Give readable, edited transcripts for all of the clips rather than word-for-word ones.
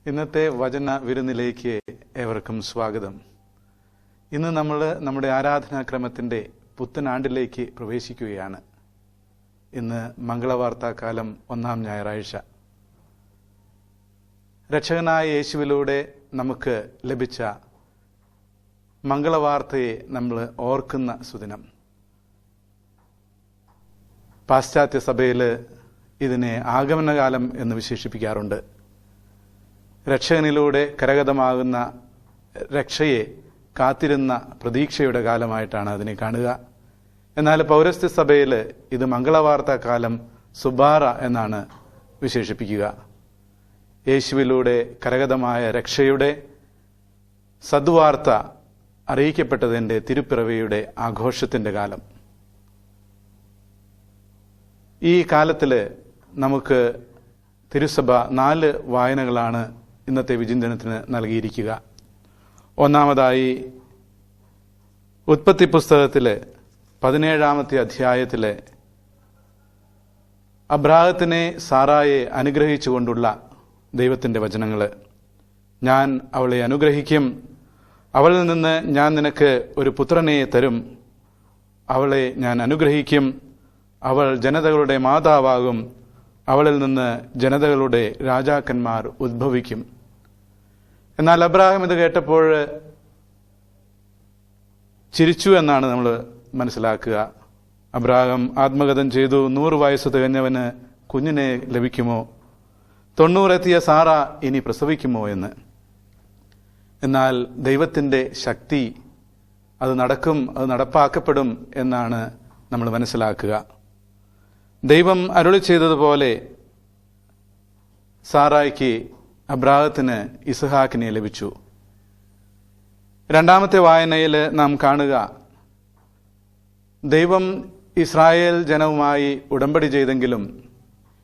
ഇന്നത്തെ വചന വിരുന്നിലേക്ക് ഏവർക്കും സ്വാഗതം. ഇന്ന് നമ്മൾ നമ്മുടെ ആരാധനാക്രമത്തിൻ്റെ പുത്തനാണ്ടിലേക്ക് പ്രവേശിക്കുകയാണ്. ഇന്ന് മംഗളവാർത്താക്കാലം 1-ാം ഞായറാഴ്ച. രക്ഷകനായ യേശുവിലൂടെ നമുക്ക് ലഭിച്ച മംഗളവാർത്തയെ നമ്മൾ ഓർക്കുന്ന സുദിനം. പാശ്ചാത്യ സഭയിൽ ഇതിനെ ആഗമനകാലം എന്ന് വിശേഷിപ്പിക്കാറുണ്ട്. രക്ഷകനിലൂടെ കരഗതമാകുന്ന രക്ഷയെ കാത്തിരുന്ന പ്രതീക്ഷയുടെ കാലമായിട്ടാണ് അതിനെ കാണുക. എന്നാൽ പൗരസ്ത്യ സഭയിൽ ഇത് മംഗളവാർത്താക്കാലം സുബാറ എന്നാണ് വിശേഷിപ്പിക്കുക. യേശുവിലൂടെ കരഗതമായ രക്ഷയുടെ സദ്വാർത്ത അറിയിക്കപ്പെട്ടതിൻ്റെ തിരുപ്പിറവിയുടെ ആഘോഷത്തിൻ്റെ കാലം. ഈ കാലത്തിൽ നമുക്ക് തിരുസഭ 4 വായനകളാണ് ഇന്നത്തെ വിചിന്തനത്തിന് നൽകിയിരിക്കുക. ഒന്നാമതായി ഉൽപ്പത്തി പുസ്തകത്തിലെ 17-ാമത്തെ അധ്യായത്തിലെ അബ്രാഹത്തിനെ സാറായെ അനുഗ്രഹിച്ചുകൊണ്ടുള്ള ദൈവത്തിൻ്റെ വചനങ്ങൾ. ഞാൻ അവളെ അനുഗ്രഹിക്കും, അവളിൽ നിന്ന് ഞാൻ നിനക്ക് ഒരു പുത്രനെ തരും, അവളെ ഞാൻ അനുഗ്രഹിക്കും, അവൾ ജനതകളുടെ മാതാവാകും, അവളിൽ നിന്ന് ജനതകളുടെ രാജാക്കന്മാർ ഉദ്ഭവിക്കും. എന്നാൽ അബ്രാഹാം ഇത് കേട്ടപ്പോൾ ചിരിച്ചു എന്നാണ് നമ്മൾ മനസ്സിലാക്കുക. അബ്രാഹാം ആത്മഗതം ചെയ്തു, 100 വയസ്സ് തികഞ്ഞവന് കുഞ്ഞിനെ ലഭിക്കുമോ, 90 എത്തിയ സാറ ഇനി പ്രസവിക്കുമോ എന്ന്. എന്നാൽ ദൈവത്തിൻ്റെ ശക്തി, അത് നടക്കും, അത് നടപ്പാക്കപ്പെടും എന്നാണ് നമ്മൾ മനസ്സിലാക്കുക. ദൈവം അരുളി ചെയ്തതുപോലെ സാറായ്ക്ക് അബ്രാഹത്തിന് ഇസ്ഹാക്കിനെ ലഭിച്ചു. 2-ാമത്തെ വായനയിൽ നാം കാണുക, ദൈവം ഇസ്രായേൽ ജനവുമായി ഉടമ്പടി ചെയ്തെങ്കിലും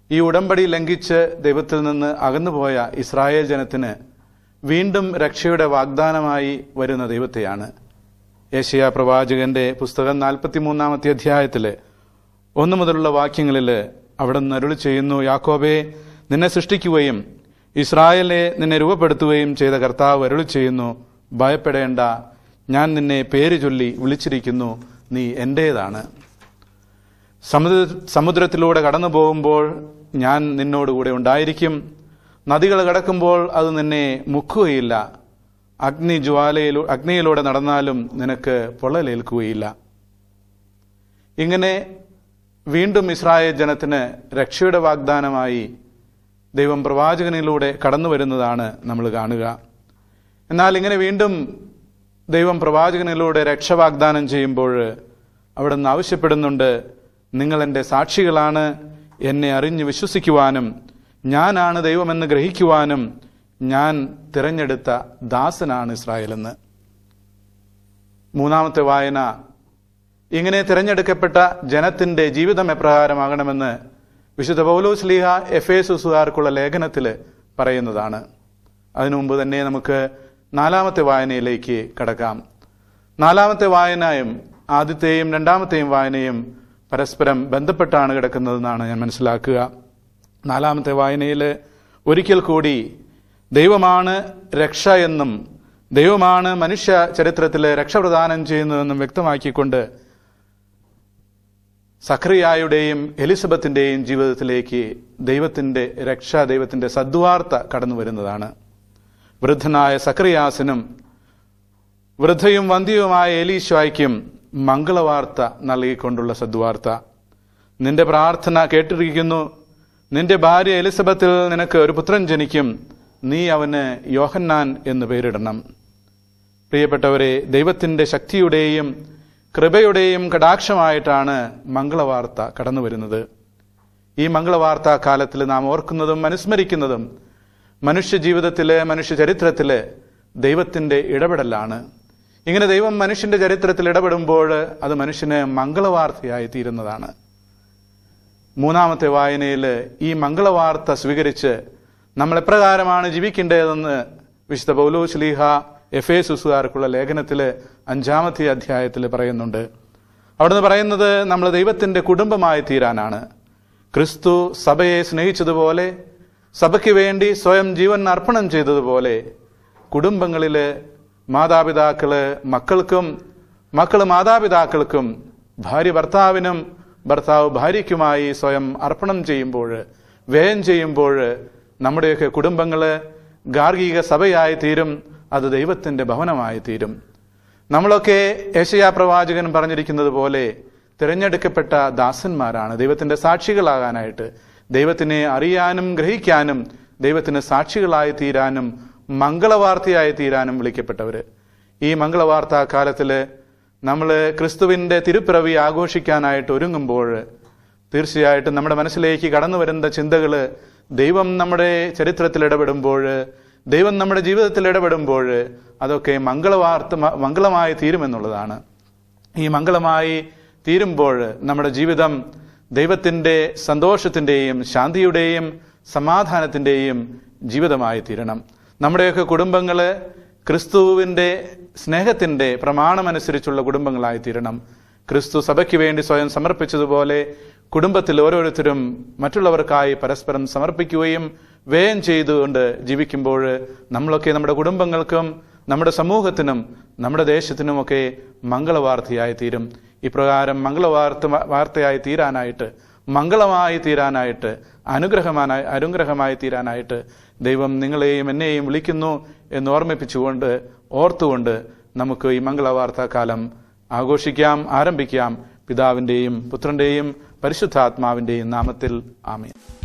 ഈ ഉടമ്പടി ലംഘിച്ച് ദൈവത്തിൽ നിന്ന് അകന്നുപോയ ഇസ്രായേൽ ജനത്തിന് വീണ്ടും രക്ഷയുടെ വാഗ്ദാനമായി വരുന്ന ദൈവത്തെയാണ്. യെശയ്യാ പ്രവാചകന്റെ പുസ്തകം 43-ാമത്തെ അധ്യായത്തിൽ 1 മുതലുള്ള വാക്യങ്ങളിൽ അവിടെ നിന്ന് അരുളി ചെയ്യുന്നു, യാക്കോബേ, നിന്നെ സൃഷ്ടിക്കുകയും ഇസ്രായേലിനെ നിന്നെ രൂപപ്പെടുത്തുകയും ചെയ്ത കർത്താവ് അരുളി ചെയ്യുന്നു, ഭയപ്പെടേണ്ട, ഞാൻ നിന്നെ പേര് ചൊല്ലി വിളിച്ചിരിക്കുന്നു, നീ എൻ്റേതാണ്. സമുദ്രത്തിലൂടെ കടന്നു പോകുമ്പോൾ ഞാൻ നിന്നോടുകൂടെ ഉണ്ടായിരിക്കും, നദികൾ കടക്കുമ്പോൾ അത് നിന്നെ മുക്കുകയില്ല, അഗ്നിയിലൂടെ നടന്നാലും നിനക്ക് പൊള്ളലേൽക്കുകയില്ല. ഇങ്ങനെ വീണ്ടും ഇസ്രായേൽ ജനത്തിന് രക്ഷയുടെ വാഗ്ദാനമായി ദൈവം പ്രവാചകനിലൂടെ കടന്നു വരുന്നതാണ് നമ്മൾ കാണുക. എന്നാൽ ഇങ്ങനെ വീണ്ടും ദൈവം പ്രവാചകനിലൂടെ രക്ഷ വാഗ്ദാനം ചെയ്യുമ്പോൾ അവിടെ നിന്ന് ആവശ്യപ്പെടുന്നുണ്ട്, നിങ്ങൾ എൻ്റെ സാക്ഷികളാണ്, എന്നെ അറിഞ്ഞ് വിശ്വസിക്കുവാനും ഞാനാണ് ദൈവമെന്ന് ഗ്രഹിക്കുവാനും ഞാൻ തിരഞ്ഞെടുത്ത ദാസനാണ് ഇസ്രായേലെന്ന്. 3-ാമത്തെ വായന ഇങ്ങനെ തിരഞ്ഞെടുക്കപ്പെട്ട ജനത്തിൻ്റെ ജീവിതം എപ്രകാരമാകണമെന്ന് വിശുദ്ധ പൗലോസ് ശ്ലീഹ എഫേസുസുകാർക്കുള്ള ലേഖനത്തിൽ പറയുന്നതാണ്. അതിനു മുമ്പ് തന്നെ നമുക്ക് 4-ാമത്തെ വായനയിലേക്ക് കടക്കാം. 4-ാമത്തെ വായനയും ആദ്യത്തെയും 2-ാമത്തെയും വായനയും പരസ്പരം ബന്ധപ്പെട്ടാണ് കിടക്കുന്നതെന്നാണ് ഞാൻ മനസ്സിലാക്കുക. 4-ാമത്തെ വായനയിൽ ഒരിക്കൽ കൂടി ദൈവമാണ് രക്ഷ എന്നും ദൈവമാണ് മനുഷ്യ ചരിത്രത്തിൽ രക്ഷ പ്രദാനം ചെയ്യുന്നതെന്നും വ്യക്തമാക്കിക്കൊണ്ട് സഖറിയായുടെയും എലിസബത്തിൻ്റെയും ജീവിതത്തിലേക്ക് ദൈവത്തിൻ്റെ രക്ഷ, ദൈവത്തിൻ്റെ സദ്വാർത്ത കടന്നു വരുന്നതാണ്. വൃദ്ധനായ സഖറിയാസിനും വൃദ്ധയും വന്ധ്യവുമായ എലീശായ്ക്കും മംഗളവാർത്ത നൽകിക്കൊണ്ടുള്ള സദ്വാർത്ത. നിന്റെ പ്രാർത്ഥന കേട്ടിരിക്കുന്നു, നിന്റെ ഭാര്യ എലിസബത്തിൽ നിനക്ക് ഒരു പുത്രൻ ജനിക്കും, നീ അവന് യോഹന്നാൻ എന്ന് പേരിടണം. പ്രിയപ്പെട്ടവരെ, ദൈവത്തിൻ്റെ ശക്തിയുടെയും കൃപയുടെയും കടാക്ഷമായിട്ടാണ് മംഗളവാർത്ത കടന്നു വരുന്നത്. ഈ മംഗളവാർത്താ കാലത്തിൽ നാം ഓർക്കുന്നതും അനുസ്മരിക്കുന്നതും മനുഷ്യ ജീവിതത്തിലെ, മനുഷ്യ ചരിത്രത്തിലെ ദൈവത്തിൻ്റെ ഇടപെടലാണ്. ഇങ്ങനെ ദൈവം മനുഷ്യന്റെ ചരിത്രത്തിൽ ഇടപെടുമ്പോൾ അത് മനുഷ്യന് മംഗളവാർത്തയായി തീരുന്നതാണ്. 3-ാമത്തെ വായനയിൽ ഈ മംഗളവാർത്ത സ്വീകരിച്ച് നമ്മൾ എപ്രകാരമാണ് ജീവിക്കേണ്ടതെന്ന് വിശുദ്ധ പൗലോസ് ശ്ലീഹ എഫേസുസുകാർക്കുള്ള ലേഖനത്തിൽ 5-ാമത്തെ അധ്യായത്തിൽ പറയുന്നുണ്ട്. അവിടുന്ന് പറയുന്നത് നമ്മൾ ദൈവത്തിൻ്റെ കുടുംബമായി തീരാനാണ്. ക്രിസ്തു സഭയെ സ്നേഹിച്ചതുപോലെ സഭയ്ക്ക് വേണ്ടി സ്വയം ജീവൻ അർപ്പണം ചെയ്തതുപോലെ കുടുംബങ്ങളിലെ മാതാപിതാക്കള് മക്കൾക്കും, മക്കള് മാതാപിതാക്കൾക്കും, ഭാര്യ ഭർത്താവിനും, ഭർത്താവ് ഭാര്യയ്ക്കുമായി സ്വയം അർപ്പണം ചെയ്യുമ്പോൾ, വ്യയം ചെയ്യുമ്പോൾ നമ്മുടെയൊക്കെ കുടുംബങ്ങള് ഗാർഹിക സഭയായി തീരും. അത് ദൈവത്തിന്റെ ഭവനമായി തീരും. നമ്മളൊക്കെ യെശയ്യാ പ്രവാചകൻ പറഞ്ഞിരിക്കുന്നത് പോലെ തിരഞ്ഞെടുക്കപ്പെട്ട ദാസന്മാരാണ്, ദൈവത്തിന്റെ സാക്ഷികളാകാനായിട്ട്, ദൈവത്തിനെ അറിയാനും ഗ്രഹിക്കാനും, ദൈവത്തിന് സാക്ഷികളായി തീരാനും, മംഗളവാർത്തയായി തീരാനും വിളിക്കപ്പെട്ടവര്. ഈ മംഗളവാർത്താ കാലത്തില് നമ്മൾ ക്രിസ്തുവിന്റെ തിരുപ്പിറവി ആഘോഷിക്കാനായിട്ട് ഒരുങ്ങുമ്പോൾ തീർച്ചയായിട്ടും നമ്മുടെ മനസ്സിലേക്ക് കടന്നു വരുന്ന ചിന്തകള്, ദൈവം നമ്മുടെ ചരിത്രത്തിൽ ഇടപെടുമ്പോൾ, ദൈവം നമ്മുടെ ജീവിതത്തിൽ ഇടപെടുമ്പോൾ അതൊക്കെ മംഗളമായി തീരുമെന്നുള്ളതാണ്. ഈ മംഗളമായി തീരുമ്പോൾ നമ്മുടെ ജീവിതം ദൈവത്തിന്റെ സന്തോഷത്തിന്റെയും ശാന്തിയുടെയും സമാധാനത്തിന്റെയും ജീവിതമായി തീരണം. നമ്മുടെയൊക്കെ കുടുംബങ്ങള് ക്രിസ്തുവിന്റെ സ്നേഹത്തിന്റെ പ്രമാണമനുസരിച്ചുള്ള കുടുംബങ്ങളായി തീരണം. ക്രിസ്തു സഭയ്ക്ക് വേണ്ടി സ്വയം സമർപ്പിച്ചതുപോലെ കുടുംബത്തിൽ ഓരോരുത്തരും മറ്റുള്ളവർക്കായി പരസ്പരം സമർപ്പിക്കുകയും വ്യയം ചെയ്തുകൊണ്ട് ജീവിക്കുമ്പോൾ നമ്മളൊക്കെ നമ്മുടെ കുടുംബങ്ങൾക്കും നമ്മുടെ സമൂഹത്തിനും നമ്മുടെ ദേശത്തിനുമൊക്കെ മംഗളവാർത്തയായി തീരും. ഇപ്രകാരം വാർത്തയായി തീരാനായിട്ട്, മംഗളമായി തീരാനായിട്ട്, അനുഗ്രഹമായി തീരാനായിട്ട് ദൈവം നിങ്ങളെയും എന്നെയും വിളിക്കുന്നു എന്ന് ഓർത്തുകൊണ്ട് നമുക്ക് ഈ മംഗളവാർത്താകാലം ആഘോഷിക്കാം, ആരംഭിക്കാം. പിതാവിന്റെയും പുത്രന്റെയും പരിശുദ്ധാത്മാവിന്റെയും നാമത്തിൽ ആമേൻ.